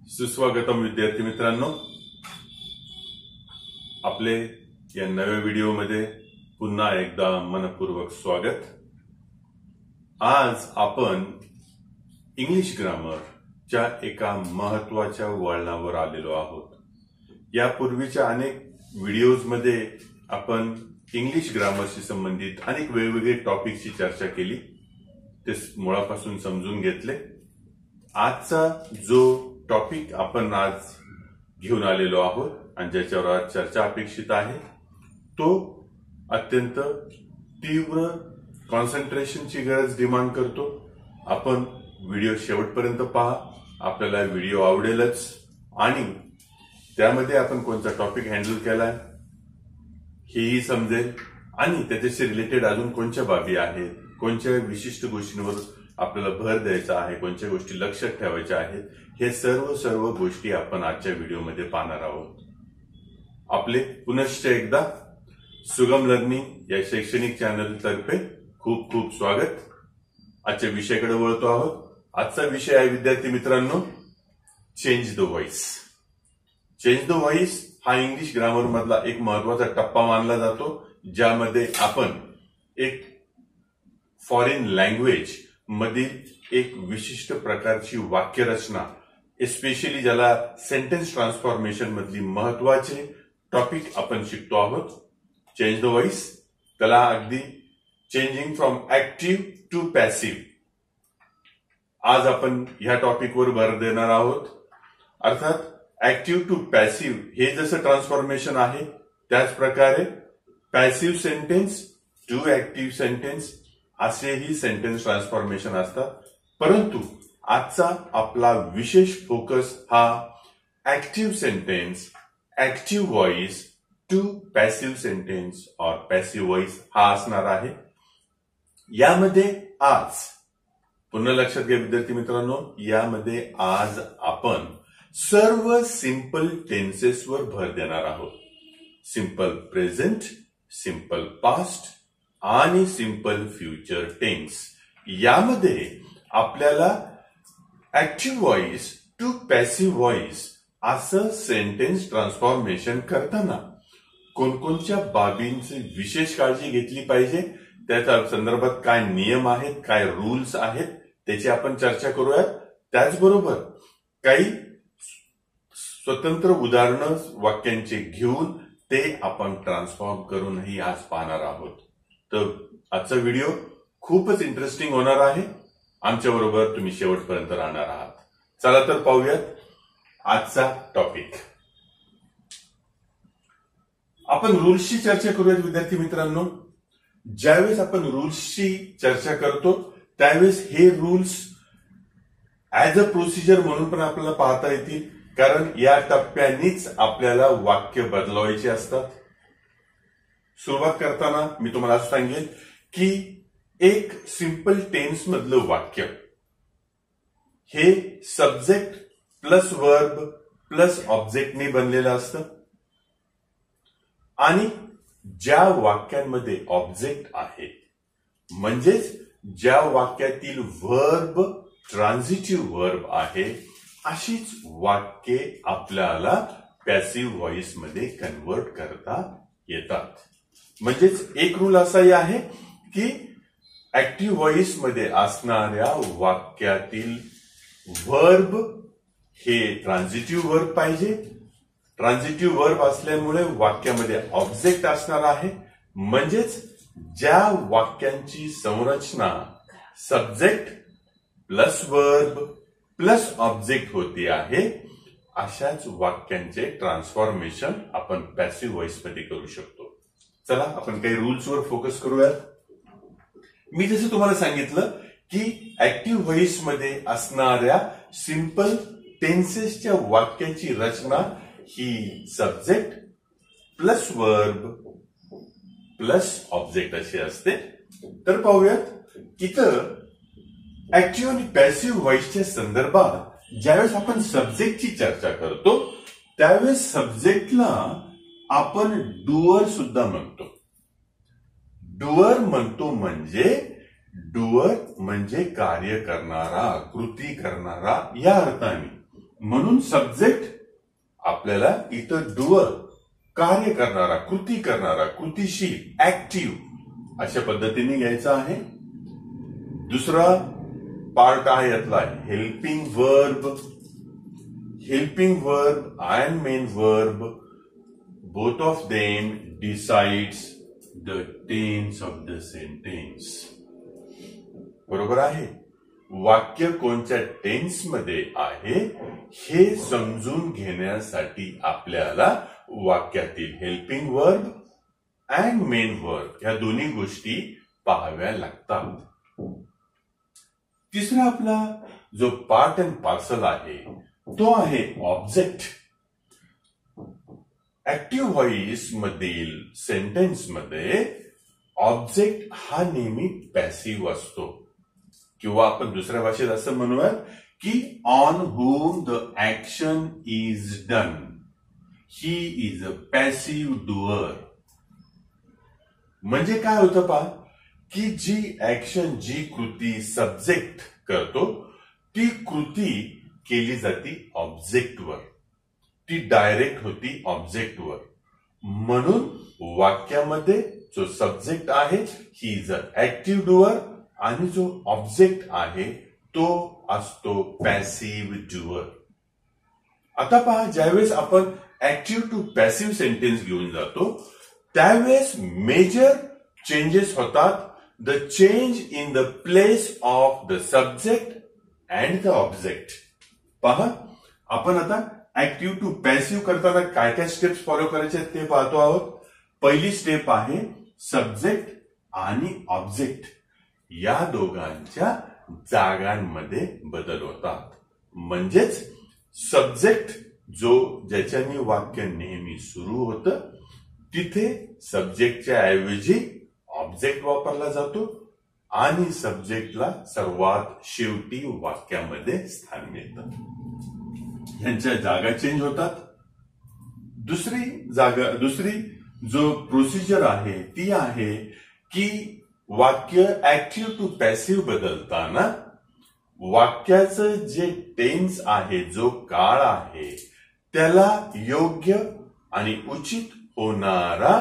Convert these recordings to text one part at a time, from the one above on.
सुस्वागतम विद्यार्थी मित्रांनो, आपले या नव्या व्हिडिओमध्ये पुन्हा एकदा मनपूर्वक स्वागत। आज आपण इंग्लिश ग्रामरच्या एका महत्त्वाच्या वळणावर आलेलो आहोत। यापूर्वीच्या अनेक व्हिडिओजमध्ये आपण इंग्लिश ग्रामरशी संबंधित अनेक वेगवेगळे टॉपिकची चर्चा केली, ते मुळापासून समजून घेतले। आजचा जो टॉपिक आपण आज घेऊन आलेलो आहोत आणि ज्याच्यावर आज चर्चा अपेक्षित आहे तो अत्यंत तीव्र कॉन्सन्ट्रेशनची गरज डिमांड करतो। आपण व्हिडिओ शेवटपर्यंत पहा, आपल्याला व्हिडिओ आवडेलच आणि त्यामध्ये आपण कोणता टॉपिक हँडल केलाय हेही समजेल आणि त्याच्याशी रिलेटेड अजून कोणत्या बाबी आहेत, कोणत्या विशिष्ट गोष्टींवर आपल्याला भर द्यायचा आहे, कोणत्या गोष्टी लक्षात ठेवायच्या आहेत, हे सर्व गोष्टी आपण आजच्या व्हिडिओमध्ये पाहणार आहोत। आपले पुनश्च एकदा सुगम लर्निंग या शैक्षणिक चॅनल तर्फे खूप खूप स्वागत। आजच्या विषयाकडे वळतो आहोत। आजचा विषय आहे विद्यार्थी मित्रांनो, change the voice. Change the voice हा इंग्लिश ग्रामर मधला एक महत्वाचा टप्पा मानला जातो, ज्यामध्ये आपण एक फॉरेन लँग्वेज मधील एक विशिष्ट प्रकारची वाक्यरचना, एस्पेशली ज्याला सेंटेन्स ट्रान्सफॉर्मेशन मधली महत्वाचे टॉपिक आपण शिकतो आहोत। चेंज द व्हॉइस, त्याला अगदी changing from active to passive, आज आपण ह्या टॉपिकवर भर देणार आहोत। अर्थात ऍक्टिव्ह टू पॅसिव्ह हे जसं ट्रान्सफॉर्मेशन आहे, त्याच प्रकारे passive sentence to active sentence असेही सेंटेन्स ट्रान्सफॉर्मेशन असतात। परंतु आजचा आपला विशेष फोकस हा active sentence, active voice to passive sentence और पॅसिव्ह व्हॉइस हा असणार आहे। यामध्ये आज पुन्हा लक्षात घ्या विद्यार्थी मित्रांनो, यामध्ये आज आपण सर्व सिंपल टेन्सेसवर भर देणार आहोत। सिंपल प्रेझेंट, सिंपल पास्ट आणि सिंपल फ्युचर टेन्स। यामध्ये आपल्याला active voice to passive voice असं सेंटेन्स ट्रान्सफॉर्मेशन करताना कोणकोणत्या बाबींची विशेष काळजी घेतली पाहिजे, त्याच्या संदर्भात काय नियम आहेत, काय रूल्स आहेत, त्याची आपण चर्चा करूयात। त्याचबरोबर काही स्वतंत्र उदाहरणं वाक्यांचे घेऊन ते आपण ट्रान्सफॉर्म करूनही आज पाहणार आहोत। तर आजचा व्हिडिओ खूपच इंटरेस्टिंग होणार आहे। आमच्या बरोबर तुम्ही शेवटपर्यंत राहणार आहात। चला तर पाहूयात आजचा टॉपिक। आपण रूल्सची चर्चा करूयात विद्यार्थी मित्रांनो। ज्यावेळेस आपण रूल्सची चर्चा करतो त्यावेळेस हे रूल्स ऍज अ प्रोसिजर म्हणून पण आपल्याला पाहता येतील, कारण या टप्प्यांनीच आपल्याला वाक्य बदलवायचे असतात। सुरुवात करताना मी तुम्हाला असं सांगेन की एक सिंपल टेन्स मधलं वाक्य हे सब्जेक्ट प्लस वर्ब प्लस ऑब्जेक्टने बनलेलं असतं आणि ज्या वाक्यांमध्ये ऑब्जेक्ट आहे, म्हणजेच ज्या वाक्यातील वर्ब ट्रान्झिटिव्ह वर्ब आहे, अशीच वाक्ये आपल्याला पॅसिव्ह व्हॉइस मध्ये कन्वर्ट करता येतात। म्हणजेच एक रूल असाही आहे की ऍक्टिव्ह व्हॉइस मध्ये असणाऱ्या वाक्यातील वर्ब हे ट्रान्झिटिव्ह वर्ब पाहिजे। ट्रान्झिटिव्ह वर्ब असल्यामुळे वाक्यामध्ये ऑब्जेक्ट असणार आहे, म्हणजेच ज्या वाक्यांची संरचना subject plus verb plus object होती आहे, अशाच वाक्यांचे ट्रान्सफॉर्मेशन आपण पॅसिव्ह व्हॉइस मध्ये करू शकतो। चला आपण काही रूल्सवर फोकस करूयात। मी जसं तुम्हाला सांगितलं की ऍक्टिव्ह व्हॉइस मध्ये असणाऱ्या सिंपल टेन्सेसच्या वाक्याची रचना ही subject plus verb plus object अशी असते। तर पाहूयात इथं ऍक्टिव्ह आणि पॅसिव्ह व्हॉइसच्या संदर्भात ज्यावेळेस आपण सब्जेक्टची चर्चा करतो त्यावेळेस सब्जेक्टला आपण डुअर सुद्धा म्हणतो। डुअर म्हणतो म्हणजे कार्य करणारा, कृती करणारा या अर्थाने। म्हणून सब्जेक्ट आपल्याला इथं डुअर, कार्य करणारा, कृती करणारा, कृतीशील, ऍक्टिव्ह अशा पद्धतीने घ्यायचा आहे. दुसरा पार्ट आहे यातला helping verb. Helping verb and main verb, both of them decides the tense of the sentence. बरोबर आहे. वाक्य कोणत्या टेन्स मध्ये आहे हे समजून घेण्यासाठी आपल्याला वाक्यातील helping verb and main verb या दोन्ही गोष्टी पाहाव्या लागतात. तिसरा आपला जो पार्ट अँड पार्सल आहे तो आहे ऑब्जेक्ट. ऍक्टिव्ह व्हॉइस मधील सेंटेन्स मध्ये ऑब्जेक्ट हा नेहमी पॅसिव्ह असतो, किंवा आपण दुसऱ्या भाषेत असं म्हणूयात की on whom the action is done, he is a passive doer. म्हणजे काय होतं पहा, की जी ऍक्शन, जी कृती सब्जेक्ट करतो ती कृती केली जाती ऑब्जेक्टवर, ती डायरेक्ट होती ऑब्जेक्टवर. म्हणून वाक्यामध्ये जो सब्जेक्ट आहे he is a active doer आणि जो ऑब्जेक्ट आहे तो असतो पॅसिव्ह डुअर. आता पहा, ज्यावेळेस आपण ऍक्टिव्ह टू पॅसिव्ह सेंटेन्स घेऊन जातो त्यावेळेस मेजर चेंजेस होतात. The change in the place of the subject and the object. पहा, आपण आता ऍक्टिव्ह टू पॅसिव्ह करताना काय काय स्टेप्स फॉलो करायचे ते पाहतो आहोत. पहिली स्टेप आहे सब्जेक्ट आणि ऑब्जेक्ट या दोघांच्या जागांमध्ये बदल होतात. म्हणजेच सब्जेक्ट जो ज्याच्याने वाक्य नेहमी सुरू होतं तिथे सब्जेक्टच्या ऐवजी ऑब्जेक्ट वापरला जातो आणि सब्जेक्टला सर्वात शेवटी वाक्यामध्ये स्थान मिळतं. यांच्या जागा चेंज होतात. दुसरी जो प्रोसिजर आहे ती आहे की वाक्य ऍक्टिव्ह टू पॅसिव्ह बदलताना वाक्याचं जे टेन्स आहे, जो काळ आहे त्याला योग्य आणि उचित होणारा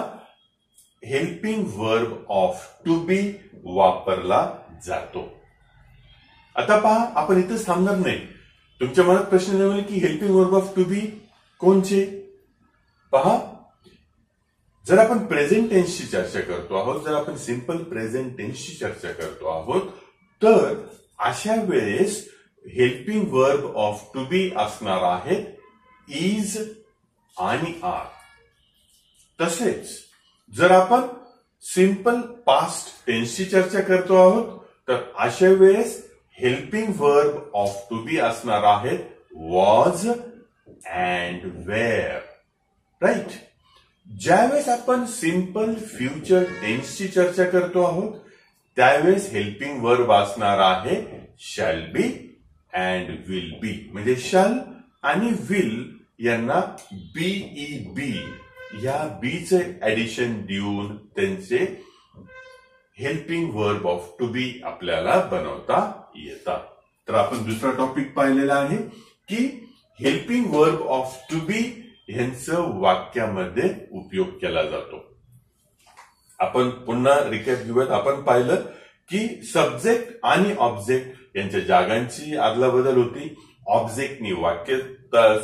हेल्पिंग वर्ब ऑफ टू बी वापरला जातो. आता पहा, आपण इथेच थांबणार नाही. तुमच्या मनात प्रश्न निर्माण की हेल्पिंग वर्ब ऑफ टू बी कोणचे? पहा, जर आपण प्रेझेंट टेन्सची चर्चा करतो आहोत, जर आपण सिंपल प्रेझेंट टेन्सची चर्चा करतो आहोत तर अशा वेळेस हेल्पिंग वर्ब ऑफ टू बी असणार आहे इज आणि आर. तसेच जर आपण सिंपल पास्ट टेन्सची चर्चा करतो आहोत तर अशा वेळेस हेल्पिंग वर्ब ऑफ टू बी असणार आहे वॉज अँड वेअर. राईट. ज्यावेळेस आपण सिंपल फ्युचर टेन्सची चर्चा करतो आहोत त्यावेळेस हेल्पिंग वर्ब असणार आहे shall be and will be. म्हणजे शॅल आणि विल यांना बीईबी या बीचे ऍडिशन देऊन त्यांचे हेल्पिंग वर्ब ऑफ टू बी आपल्याला बनवता येतात. तर आपण दुसरा टॉपिक पाहिलेला आहे की हेल्पिंग वर्ब ऑफ टू बी यांचं वाक्यामध्ये उपयोग केला जातो. आपण पुन्हा रिकॅप घेऊयात. आपण पाहिलं की सब्जेक्ट आणि ऑब्जेक्ट यांच्या जागांची अदलाबदल होती. ऑब्जेक्टनी वाक्य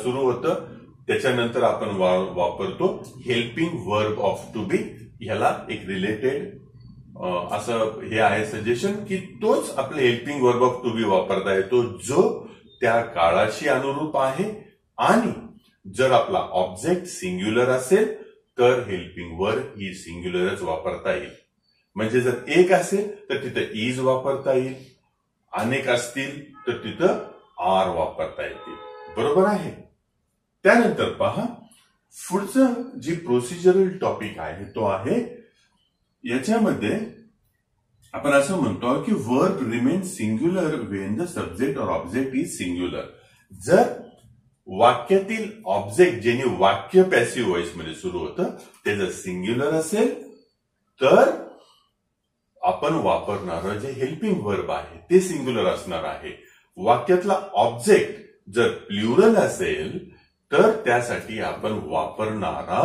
सुरू होतं, त्याच्यानंतर आपण वापरतो हेल्पिंग वर्ब ऑफ टू बी. ह्याला एक रिलेटेड असं हे आहे सजेशन की तोच आपले हेल्पिंग वर्ब ऑफ टू बी वापरता येतो जो त्या काळाशी अनुरूप आहे. आणि जर आपला ऑब्जेक्ट सिंग्युलर असेल तर हेल्पिंग वर्ब ही सिंग्युलरच वापरता येईल. म्हणजे जर एक असेल तर तिथं इज वापरता येईल, अनेक असतील तर तिथं आर वापरता येतील. बरोबर आहे. त्यानंतर पहा, पुढचं जी प्रोसिजरल टॉपिक आहे तो आहे याच्यामध्ये आपण असं म्हणतो की verb remain singular Wien the subject और ऑब्जेक्ट इज सिंग्युलर. जर वाक्यातील ऑब्जेक्ट ज्याने वाक्य पॅसिव्ह व्हॉइस मध्ये सुरू होतं ते जर सिंग्युलर असेल तर आपण वापरणारं जे हेल्पिंग वर्ब आहे ते सिंग्युलर असणार आहे. वाक्यातला ऑब्जेक्ट जर प्लुरल असेल तर त्यासाठी आपण वापरणारा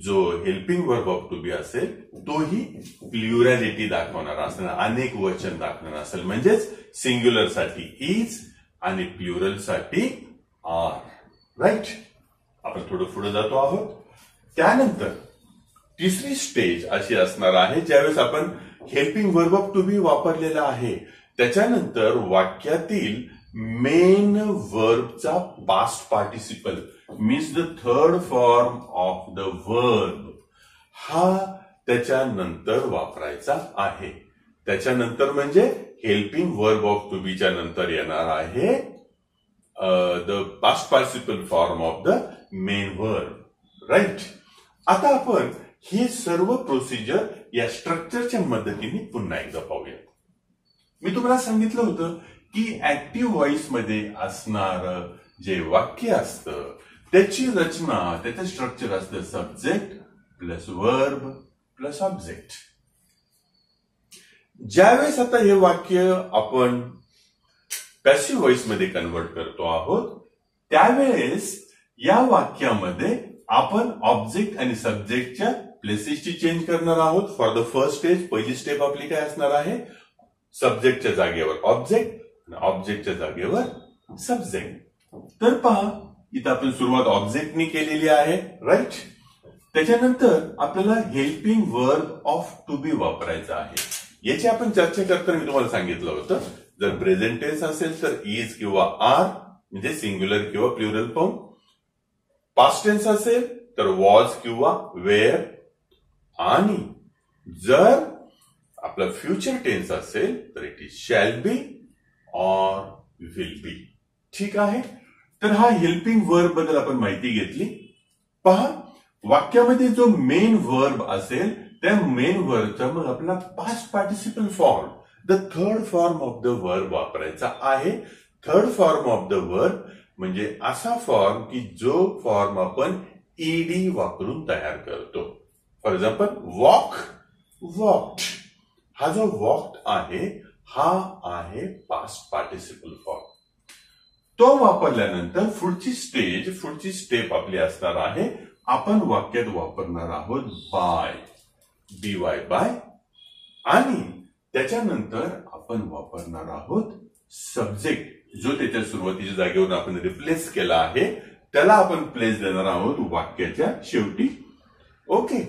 जो हेल्पिंग वर्ब ऑफ टू बी असेल तोही प्लुरॅलिटी दाखवणारा असणार, अनेक वचन दाखवणारा असेल. म्हणजेच सिंग्युलर साठी इज आणि प्लुरल साठी आर. राईट. आपण थोडं पुढे जातो आहोत. त्यानंतर तिसरी स्टेज अशी असणार आहे ज्यावेळेस आपण helping verb of to be वापरलेला आहे त्याच्यानंतर वाक्यातील मेन वर्बचा past participle means the third form of the verb हा त्याच्यानंतर वापरायचा आहे. त्याच्यानंतर म्हणजे हेल्पिंग वर्ब ऑफ टू बीच्या नंतर येणार आहे the past participle form of the main verb. Right. आता आपण हे सर्व प्रोसिजर या स्ट्रक्चरच्या मदतीने पुन्हा एकदा पाहूया. मी तुम्हाला सांगितलं होतं की ऍक्टिव्ह व्हॉइस मध्ये असणार जे वाक्य असतं त्याची रचना, त्याचं स्ट्रक्चर असतं subject plus verb plus object. ज्यावेळेस आता हे वाक्य आपण पॅसिव्ह व्हॉइस मध्ये कन्वर्ट करतो आहोत त्यावेळेस या वाक्यामध्ये आपण ऑब्जेक्ट आणि सब्जेक्टच्या प्लेसेसची चेंज करणार आहोत. फॉर द फर्स्ट स्टेज पहिली स्टेप आपली काय असणार आहे, सब्जेक्टच्या जागेवर ऑब्जेक्ट आणि ऑब्जेक्टच्या जागेवर सब्जेक्ट. तर पहा इथं आपण सुरुवात ऑब्जेक्टनी केलेली आहे. राईट. त्याच्यानंतर आपल्याला हेल्पिंग वर्ब ऑफ टू बी वापरायचा आहे. याची आपण चर्चा करताना मी तुम्हाला सांगितलं होतं जर प्रेझेंट टेन्स असेल तर इज किंवा आर म्हणजे सिंग्युलर किंवा प्लुरल फॉर्म. पास्ट टेन्स असेल तर वॉज किंवा वेअर. आणि जर आपला फ्युचर टेन्स असेल तर it is shall be or will be. ठीक आहे. तर हा हेल्पिंग वर्ब बद्दल आपण माहिती घेतली. पहा वाक्यामध्ये जो मेन वर्ब असेल त्या मेन वर्बचा मग आपला past participle form the third form of the verb वापरायचा आहे. Third form of the verb म्हणजे असा फॉर्म की जो फॉर्म आपण ईडी वापरून तयार करतो. For example walk, walked. हा जो वॉक्ड आहे हा आहे पास्ट पार्टिसिपल फॉर्म. तो वापरल्यानंतर पुढची स्टेप आपली असणार आहे आपण वाक्यात वापरणार आहोत बाय, बीवाय बाय. आणि त्याच्यानंतर आपण वापरणार आहोत सब्जेक्ट जो त्याच्या सुरुवातीच्या जागेवर आपण रिप्लेस केला आहे त्याला आपण प्लेस देणार आहोत वाक्याच्या शेवटी. ओके.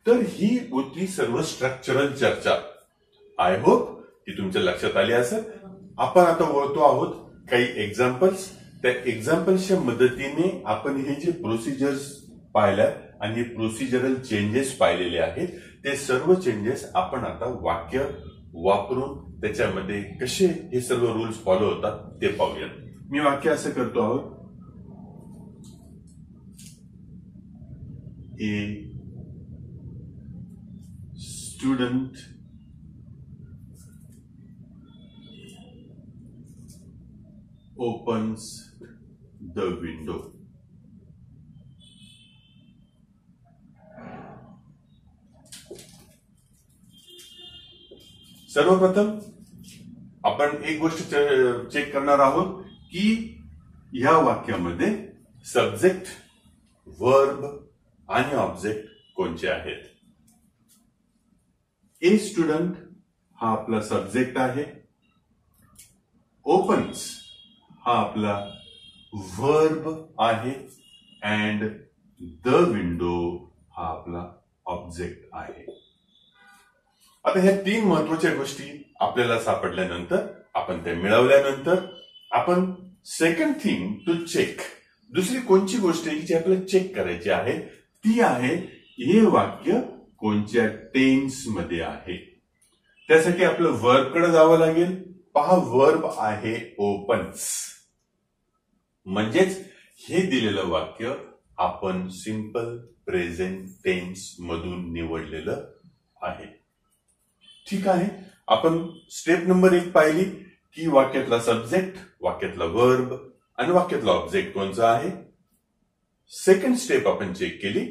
तर ही होती सर्व स्ट्रक्चरल चर्चा. आय होप ती तुमच्या लक्षात आली असेल. आपण आता वळतो आहोत काही एक्झाम्पल्स. त्या एक्झाम्पल्सच्या मदतीने आपण हे जे प्रोसिजर्स पाहिल्या आणि प्रोसिजरल चेंजेस पाहिलेले आहेत ते सर्व चेंजेस आपण आता वाक्य वापरून त्याच्यामध्ये कसे हे सर्व रूल्स फॉलो होतात ते पाहूया. मी वाक्य असं करतो आहोत, A student opens the window. सर्वप्रथम आपण एक गोष्ट चेक करणार आहोत की या वाक्यामध्ये सब्जेक्ट, वर्ब आणि ऑब्जेक्ट कोणते आहेत. ए स्टुडंट हा आपला सब्जेक्ट आहे. ओपन्स हा आपला वर्ब आहे अँड द विंडो हा आपला ऑब्जेक्ट आहे. आता ह्या तीन महत्वाच्या गोष्टी आपल्याला सापडल्यानंतर आपण त्या मिळवल्यानंतर आपण सेकंड थिंग टू चेक दुसरी कोणची गोष्ट आहे की जी आपल्याला चेक करायची आहे ती आहे हे वाक्य कोणत्या टेन्स मध्ये आहे. त्यासाठी आपलं वर्ब कडे जावं लागेल. पहा वर्ब आहे ओपन्स म्हणजेच हे दिलेलं वाक्य आपण सिंपल प्रेझेंट टेन्स मधून निवडलेलं आहे. ठीक आहे. आपण स्टेप नंबर 1 पाहिली की वाक्यातला सब्जेक्ट, वाक्यातला वर्ब आणि वाक्यातला ऑब्जेक्ट कोणता आहे. सेकंड स्टेप आपण चेक केली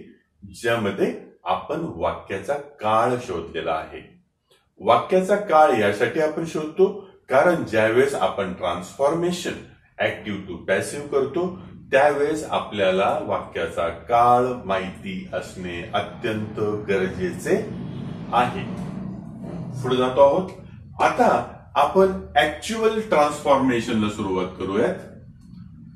ज्यामध्ये आपण वाक्याचा काळ शोधलेला आहे. वाक्याचा काळ यासाठी आपण शोधतो कारण ज्यावेळेस आपण ट्रान्सफॉर्मेशन ऍक्टिव्ह टू पॅसिव्ह करतो त्यावेळेस आपल्याला वाक्याचा काळ माहिती असणे अत्यंत गरजेचे आहे. पुढे जातो आहोत. आता आपण ऍक्च्युअल ट्रान्सफॉर्मेशनला सुरुवात करूयात.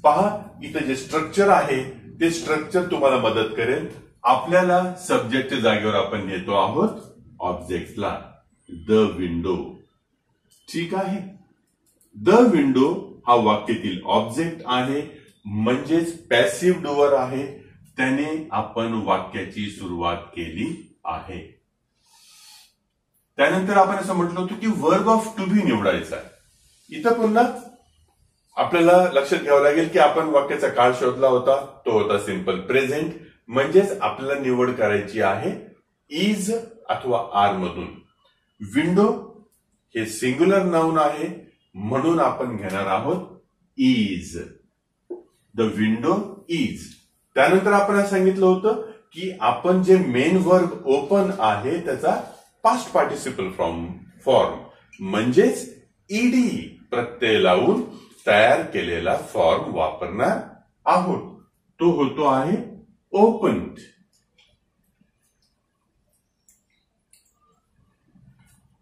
पहा, इथं जे स्ट्रक्चर आहे ते स्ट्रक्चर तुम्हाला मदत करेल. आपल्याला सब्जेक्टच्या जागेवर आपण नेतो आहोत ऑब्जेक्टला. The window. ठीक आहे. द विंडो हा वाक्यातील ऑब्जेक्ट आहे, म्हणजेच पॅसिव्ह डुअर आहे. त्याने आपण वाक्याची सुरुवात केली आहे. त्यानंतर आपण असं म्हटलं होतं की वर्ब ऑफ टू बी निवडायचा. इथं पुन्हा आपल्याला लक्षात घ्यावं लागेल की आपण वाक्याचा काळ शोधला होता, तो होता सिंपल प्रेझेंट. म्हणजेच आपल्याला निवड करायची आहे इज अथवा आर मधून. विंडो हे सिंग्युलर नाउन आहे, म्हणून आपण घेणार आहोत इज. The window is. त्यानंतर आपण सांगितलं होतं की आपण जे मेन वर्ब ओपन आहे त्याचा पास्ट पार्टिसिपल फॉर्म म्हणजेच ईडी प्रत्यय लावून तयार केलेला फॉर्म वापरणार आहोत. तो होतो आहे ओपन्ड.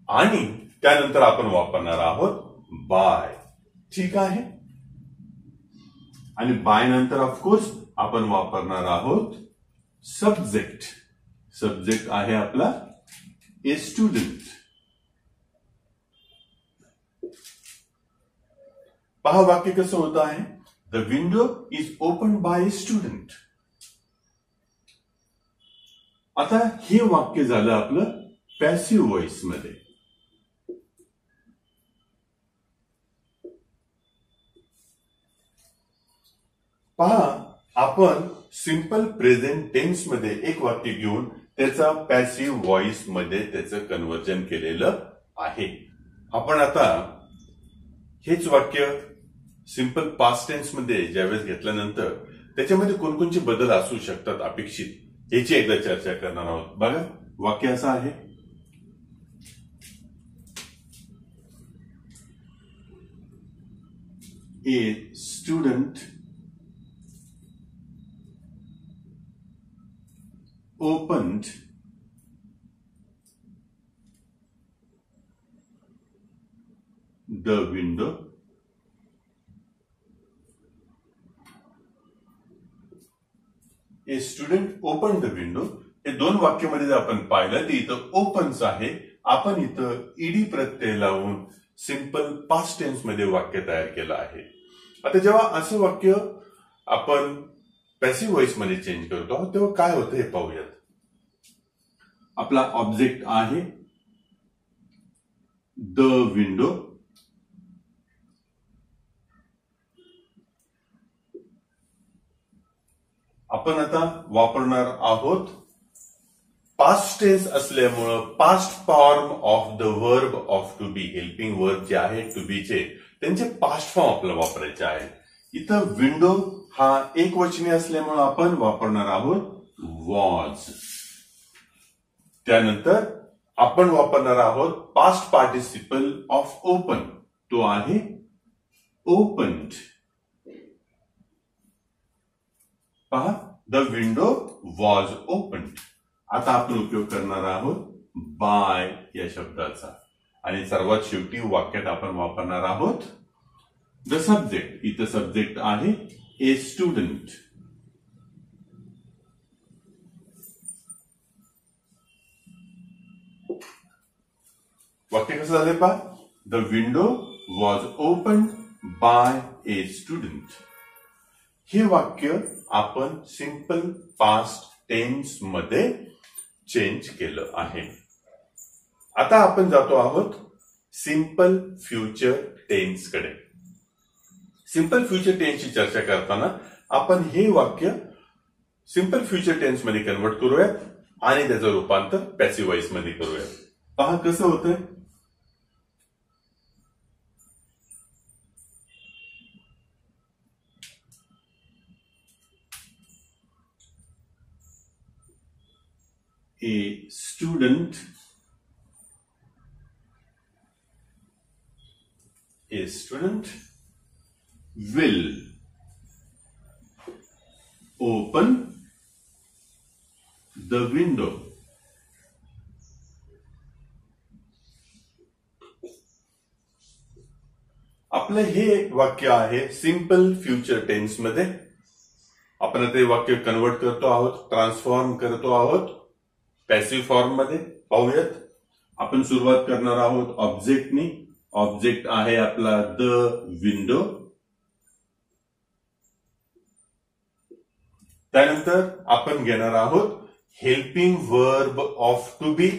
आणि त्यानंतर आपण वापरणार आहोत बाय. ठीक आहे. आणि बाय नंतर ऑफकोर्स आपण वापरणार आहोत सब्जेक्ट. सब्जेक्ट आहे आपला ए स्टुडंट. पहा वाक्य कसं होतं आहे. The window is open by a student. आता हे वाक्य झालं आपलं पॅसिव्ह व्हॉइस मध्ये. पहा, आपण सिंपल प्रेझेंट टेन्स मध्ये एक वाक्य घेऊन त्याचा पॅसिव्ह व्हॉइस मध्ये त्याचं कन्व्हर्जन केलेलं आहे. आपण आता हेच वाक्य सिंपल पास्ट टेन्स मध्ये ज्यावेळेस घेतल्यानंतर त्याच्यामध्ये कोणकोणते बदल असू शकतात अपेक्षित याची एकदा चर्चा करणार आहोत. बघा, वाक्य असं आहे. A student opened the window. A student opened the window. हे दोन वाक्यामध्ये जर आपण पाहिलं तर इथं ओपन्स आहे. आपण इथं ईडी प्रत्यय लावून सिंपल पास्ट टेन्स मध्ये वाक्य तयार केलं आहे. आता जेव्हा असं वाक्य आपण पॅसिव्ह व्हॉइस मध्ये चेंज करतो आहोत तेव्हा काय होतं हे पाहूयात. आपला ऑब्जेक्ट आहे द विंडो. आपण आता वापरणार आहोत पास्ट टेन्स असल्यामुळं past form of the verb of to be. Helping verb जे आहे टू बीचे त्यांचे पास्ट फॉर्म आपल्याला वापरायचे आहे. इथं विंडो हा एक वचनी असल्यामुळे आपण वापरणार आहोत वॉज. त्यानंतर आपण वापरणार आहोत पास्ट पार्टिसिपल ऑफ ओपन. तो आहे ओपन्ड. पहा, द विंडो वॉज ओपन्ड. आता आपण उपयोग करणार आहोत बाय या शब्दाचा. आणि सर्वात शेवटी वाक्यात आपण वापरणार आहोत द सब्जेक्ट. इथं सब्जेक्ट आहे ए स्टुडंट. वाक्य कसं झालंय पहा. The window was open by a student. हे वाक्य आपण सिंपल पास्ट टेन्स मध्ये चेंज केलं आहे. आता आपण जातो आहोत सिंपल फ्युचर टेन्स कडे. सिंपल फ्युचर टेन्सची चर्चा करताना आपण हे वाक्य सिंपल फ्युचर टेन्स मध्ये कन्वर्ट करूयात आणि त्याचं रूपांतर पॅसिव्ह व्हॉइस मध्ये करूयात. पहा कसं होतंय. A student will open the window. आपलं हे वाक्य आहे सिंपल फ्युचर टेन्स मध्ये. आपण आता हे वाक्य कन्वर्ट करतो आहोत, ट्रान्सफॉर्म करतो आहोत पॅसिव्ह फॉर्म मध्ये. पाहूयात. आपण सुरुवात करणार आहोत ऑब्जेक्टनी. ऑब्जेक्ट आहे आपला द विंडो. त्यानंतर आपण घेणार आहोत helping verb of to be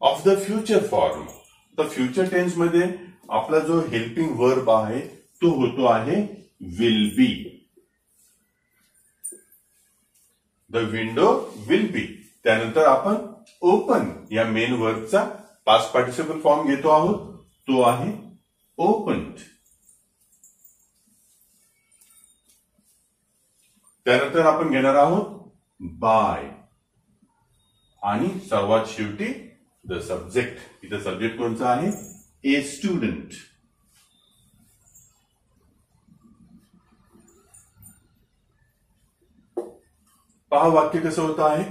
of the future form. तर फ्युचर टेन्स मध्ये आपला जो हेल्पिंग वर्ब आहे तो होतो आहे will be. The window will be. त्यानंतर आपण ओपन या मेन वर्बचा पास्ट पार्टिसिपल फॉर्म घेतो आहोत, तो आहे ओपन्ड. त्यानंतर आपण घेणार आहोत बाय आणि सर्वात शेवटी द सब्जेक्ट. इथं सब्जेक्ट कोणचा आहे? A student. पहा वाक्य कसं होतं आहे.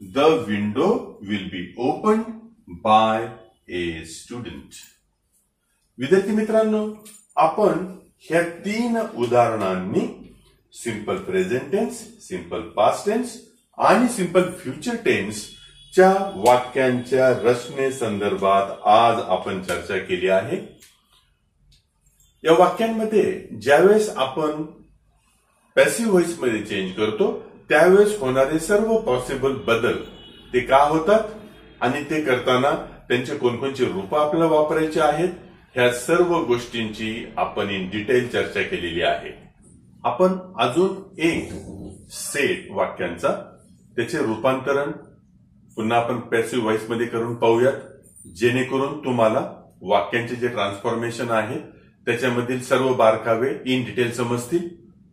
The window will be open by a student. विद्यार्थी मित्रांनो, आपण ह्या 3 उदाहरणांनी simple present tense, simple past tense आणि सिंपल फ्युचर टेन्स च्या वाक्यांच्या रचनेसंदर्भात आज आपण चर्चा केली आहे. या वाक्यांमध्ये ज्यावेळेस आपण पॅसिव्ह व्हॉइस मध्ये चेंज करतो त्यावेळेस होणारे सर्व पॉसिबल बदल ते का होतात आणि ते करताना त्यांचे कोणकोणचे रूप आपल्याला वापरायचे आहेत, ह्या सर्व गोष्टींची आपण इन डिटेल चर्चा केलेली आहे. आपण अजून एक सेट वाक्यांचा त्याचे रूपांतरण पुन्हा आपण पॅसिव्ह व्हॉइस मध्ये करून पाहूयात, जेणेकरून तुम्हाला वाक्यांचे जे ट्रान्सफॉर्मेशन आहे त्याच्यामधील सर्व बारकावे इन डिटेल समजतील.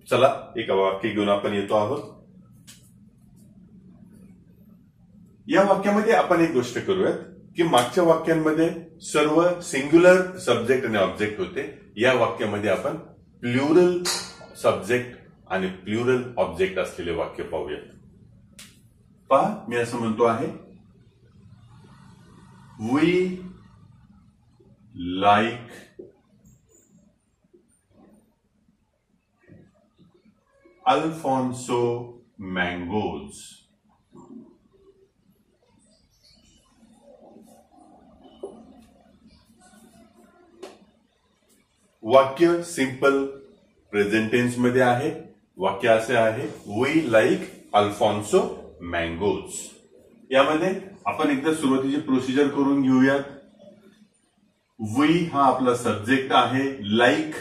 चला एक वाक्य घेऊन आपण येतो आहोत. या वाक्यामध्ये आपण एक गोष्ट करूयात की मागच्या वाक्यांमध्ये सर्व सिंग्युलर सब्जेक्ट आणि ऑब्जेक्ट होते. या वाक्यामध्ये आपण प्लुरल सब्जेक्ट आणि प्लुरल ऑब्जेक्ट असलेले वाक्य पाहूयात. पहा, मी असं म्हणतो आहे, वी लाईक अल्फॉन्सो मँगोज. वाक्य सिंपल प्रेझेंट टेन्स मध्ये आहे. वाक्य असे आहे, वी लाईक अल्फॉन्सो मँगोज. यामध्ये आपण एकदा सुरुवातीची प्रोसिजर करून घेऊयात. वी हा आपला सब्जेक्ट आहे, लाईक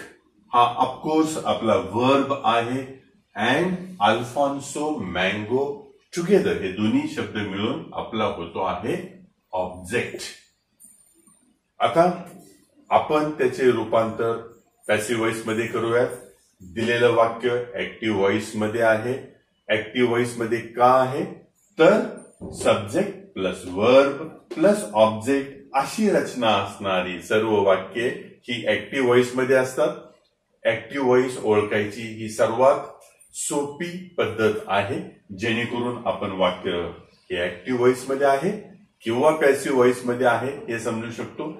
हा ऑफकोर्स आपला वर्ब आहे, अँड अल्फॉन्सो मँगो टुगेदर हे दोन्ही शब्द मिळून आपला होतो आहे ऑब्जेक्ट. आता आपण त्याचे रूपांतर पॅसिव्ह व्हॉइस मध्ये करूयात. दिलेलं वाक्य ऍक्टिव्ह व्हॉइस मध्ये आहे. ऍक्टिव्ह व्हॉइस मध्ये का आहे तर subject plus verb plus object अशी रचना असणारी सर्व वाक्ये ही ऍक्टिव्ह व्हॉइस मध्ये असतात. ऍक्टिव्ह व्हॉइस ओळखायची ही सर्वात सोपी पद्धत आहे, जेणेकरून आपण वाक्य हे ऍक्टिव्ह व्हॉइस मध्ये आहे किंवा पॅसिव्ह व्हॉइस मध्ये आहे हे समजू शकतो.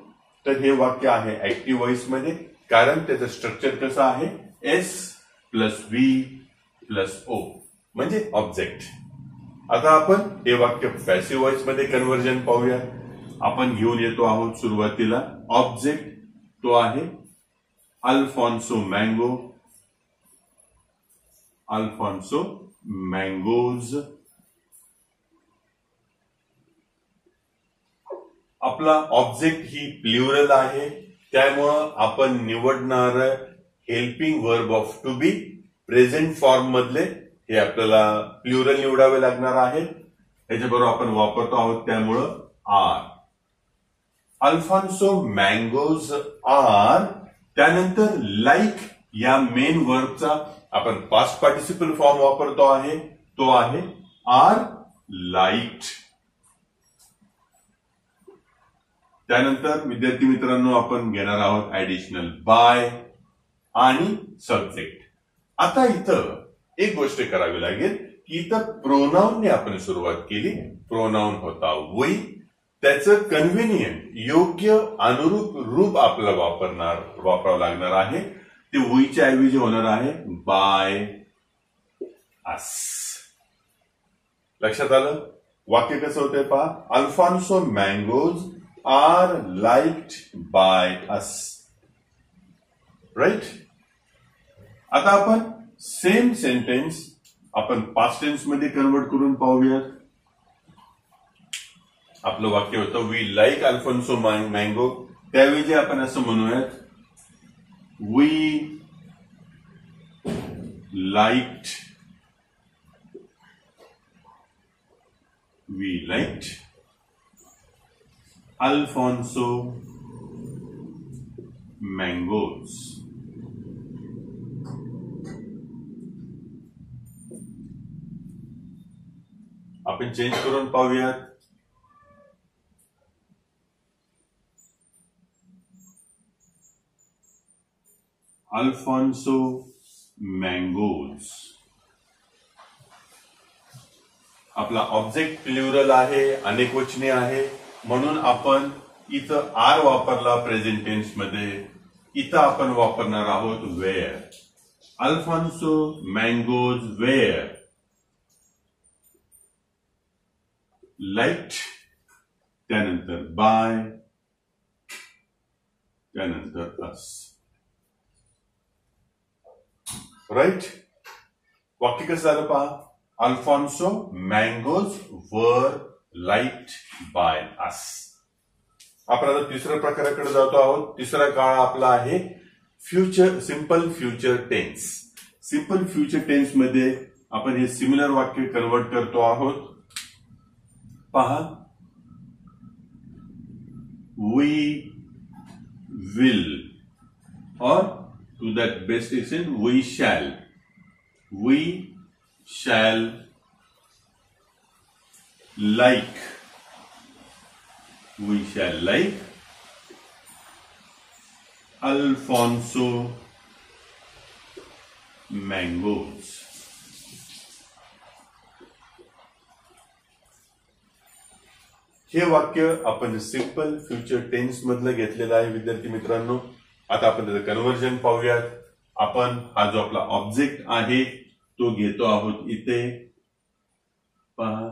तर हे वाक्य आहे ऍक्टिव्ह व्हॉइस मध्ये, कारण त्याचं स्ट्रक्चर कसं आहे, S plus V plus O म्हणजे ऑब्जेक्ट. आता आपण हे वाक्य पॅसिव्ह व्हॉइस मध्ये कन्व्हर्जन पाहूया. आपण घेऊन येतो आहोत सुरुवातीला ऑब्जेक्ट, तो आहे अल्फॉन्सो मँगो, अल्फॉन्सो मँगोज. आपला ऑब्जेक्ट ही प्लुरल आहे, त्यामुळं आपण निवडणार helping verb of to be present form मधले हे आपल्याला प्लुरल निवडावे लागणार आहे. त्याच्याबरोबर आपण वापरतो आहोत त्यामुळं आर. Alphonso mangoes are. त्यानंतर लाईक या मेन वर्बचा आपण पास्ट पार्टिसिपल फॉर्म वापरतो आहे, तो आहे आर लाईक्ड. त्यानंतर विद्यार्थी मित्रांनो आपण घेणार आहोत ऍडिशनल बाय. आणि सब्जेक्ट. आता इथं एक गोष्ट करावी लागेल की इथं प्रोनाऊनने आपण सुरुवात केली. प्रोनाऊन होता वी, त्याचं कन्व्हिनियंट योग्य अनुरूप रूप आपल्याला वापरावं लागणार आहे. ते वीच्या ऐवजी होणार आहे बाय अस. लक्षात आलं? वाक्य कसं होतंय पहा. Alphonso mangoes are liked by us. Right. आता आपण सेम सेंटेन्स आपण पास्ट टेन्स मध्ये कन्वर्ट करून पाहूयात. आपलं वाक्य होतं वी लाईक अल्फॉन्सो मँगो. त्याऐवजी आपण असं म्हणूयात वी लाईक्ड अल्फॉन्सो मँगोज. आपण चेंज करून पाहूयात. अल्फॉन्सो मँगोज. आपला ऑब्जेक्ट प्लुरल आहे, अनेकवचनी आहे, म्हणून आपण इथं आर वापरला प्रेझेंट टेन्स मध्ये. इथं आपण वापरणार आहोत were. Alphonso mangoes were liked, त्यानंतर बाय, त्यानंतर अस. राईट. वाक्य कसं झालं पहा. Alphonso mangoes were liked by us. आपण आता तिसऱ्या प्रकाराकडे जातो आहोत. तिसरा काळ आपला आहे future, simple future tense. Simple future tense मध्ये आपण हे सिमिलर वाक्य कन्वर्ट करतो आहोत. पहा. वी विल, और to that best extent we shall like Alfonso mangoes. हे वाक्य आपण सिंपल फ्युचर टेन्स मधलं घेतलेलं आहे विद्यार्थी मित्रांनो. आता आपण त्याचं कन्व्हर्जन पाहूयात. आपण हा जो आपला ऑब्जेक्ट आहे तो घेतो आहोत इथे. पहा.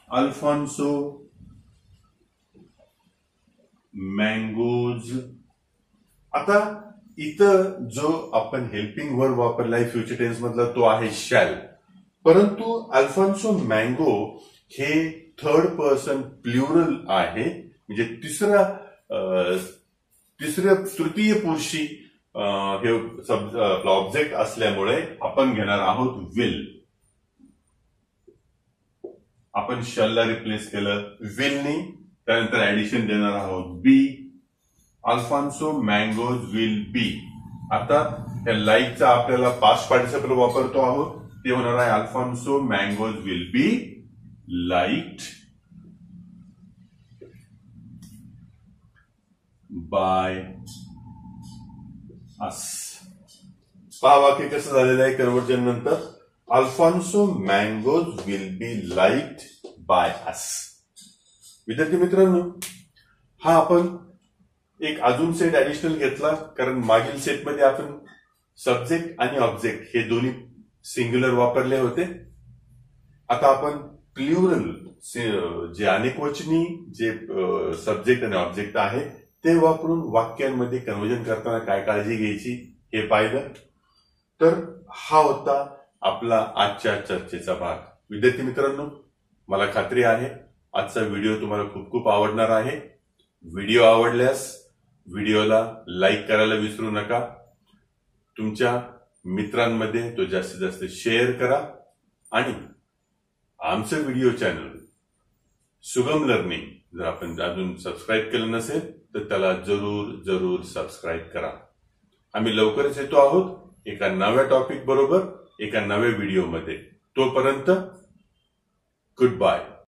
Alphonso mangoes. आता इथं जो आपण हेल्पिंग वर्ब वापरलाय फ्युचर टेन्स मधला तो आहे शॅल. परंतु अल्फॉन्सो मँगो हे थर्ड पर्सन प्लुरल आहे, म्हणजे तृतीय पुरुषी हे ऑब्जेक्ट असल्यामुळे आपण घेणार आहोत विल. आपण शॅलला रिप्लेस केलं विलनी, त्यानंतर ऍडिशन देणार आहोत be. Alphonso mangoes will be. आता त्या लाईकचा आपल्याला पास्ट पार्टिसिपल वापरतो आहोत, ते होणार आहे Alphonso mangoes will B liked by अस. पहा वाक्य कसं झालेलं आहे कन्व्हर्जन नंतर. Alphonso mangoes will B liked by अस. विद्यार्थी मित्रांनो, हा आपण एक अजून सेट ऍडिशनल घेतला, कारण मागील सेटमध्ये आपण सब्जेक्ट आणि ऑब्जेक्ट हे दोन्ही सिंग्युलर वापरले होते. आता आपण प्लुरल जे अनेकवचनी जे सब्जेक्ट आणि ऑब्जेक्ट आहे ते वापरून वाक्यांमध्ये कन्व्हर्जन करताना काय काळजी घ्यायची हे पाहिलं. तर हा होता आपला आजच्या चर्चेचा भाग. विद्यार्थी मित्रांनो, मला खात्री आहे आजचा व्हिडिओ तुम्हाला खूप खूप आवडणार आहे. व्हिडिओ आवडल्यास व्हिडिओला लाईक करायला विसरू नका. तुमच्या मित्रांमध्ये तो जास्तीत जास्त शेअर करा आणि आमचं व्हिडिओ चॅनल सुगम लर्निंग जर आपण अजून सबस्क्राईब केलं नसेल तर त्याला जरूर सबस्क्राईब करा. आम्ही लवकरच येतो आहोत एका नव्या टॉपिक बरोबर, एका नव्या व्हिडिओमध्ये. तोपर्यंत गुड बाय.